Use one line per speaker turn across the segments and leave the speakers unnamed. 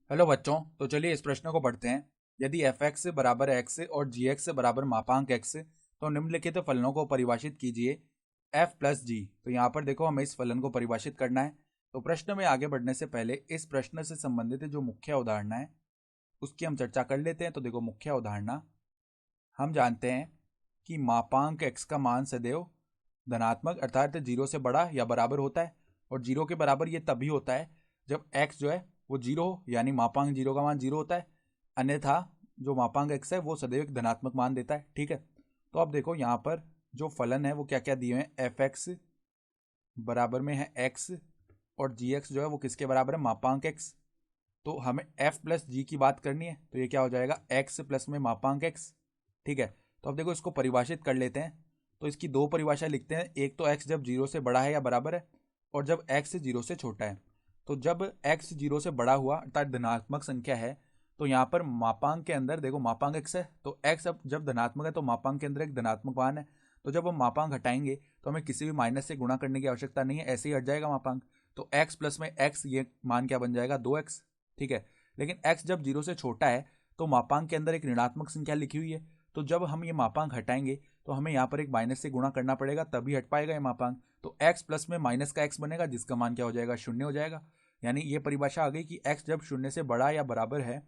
Hello बच्चों, तो चलिए इस प्रश्न को पढ़ते हैं। यदि एफ एक्स बराबर एक्स और जी एक्स बराबर मापांक एक्स, तो निम्नलिखित फलनों को परिभाषित कीजिए एफ प्लस जी। तो यहाँ पर देखो, हमें इस फलन को परिभाषित करना है। तो प्रश्न में आगे बढ़ने से पहले इस प्रश्न से संबंधित जो मुख्य अवधारणा है उसकी हम चर्चा कर लेते हैं। तो देखो, मुख्य अवधारणा हम जानते हैं कि मापांक एक्स का मान सदैव धनात्मक अर्थात जीरो से बड़ा या बराबर होता है, और जीरो के बराबर ये तभी होता है जब एक्स जो है वो जीरो हो, यानी मापांक जीरो का मान जीरो होता है। अन्यथा जो मापांक एक्स है वो सदैव एक धनात्मक मान देता है। ठीक है, तो अब देखो यहाँ पर जो फलन है वो क्या क्या दिए हुए हैं। एफ एक्स बराबर में है एक्स, और जी एक्स जो है वो किसके बराबर है, मापांक एक्स। तो हमें एफ प्लस जी की बात करनी है, तो ये क्या हो जाएगा, एक्स प्लस में मापांक एक्स। ठीक है, तो अब देखो इसको परिभाषित कर लेते हैं। तो इसकी दो परिभाषा लिखते हैं। एक तो एक्स जब जीरो से बड़ा है या बराबर है, और जब एक्स जीरो से छोटा है। तो जब एक्स जीरो से बड़ा हुआ अर्थात धनात्मक संख्या है, तो यहाँ पर मापांक के अंदर देखो मापांक एक्स है, तो एक्स अब जब धनात्मक है तो मापांक के अंदर एक धनात्मक मान है। तो जब हम मापांक हटाएंगे तो हमें किसी भी माइनस से गुणा करने की आवश्यकता नहीं है, ऐसे ही हट जाएगा मापांक। तो एक्स प्लस में एक्स, ये मान क्या बन जाएगा, 2x। ठीक है, लेकिन x जब जीरो से छोटा है तो मापांक के अंदर एक ऋणात्मक संख्या लिखी हुई है। तो जब हम ये मापांक हटाएंगे तो हमें यहाँ पर एक माइनस से गुणा करना पड़ेगा, तभी हट पाएगा ये मापांक। तो x प्लस में माइनस का x बनेगा, जिसका मान क्या हो जाएगा, शून्य हो जाएगा। यानी ये परिभाषा आ गई कि x जब शून्य से बड़ा या बराबर है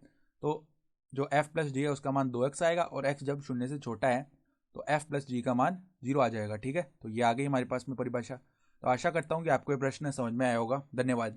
तो जो f प्लस जी है उसका मान 2x आएगा, और x जब शून्य से छोटा है तो f प्लस जी का मान जीरो आ जाएगा। ठीक है, तो ये आ गई हमारे पास में परिभाषा। तो आशा करता हूँ कि आपको ये प्रश्न समझ में आया होगा। धन्यवाद।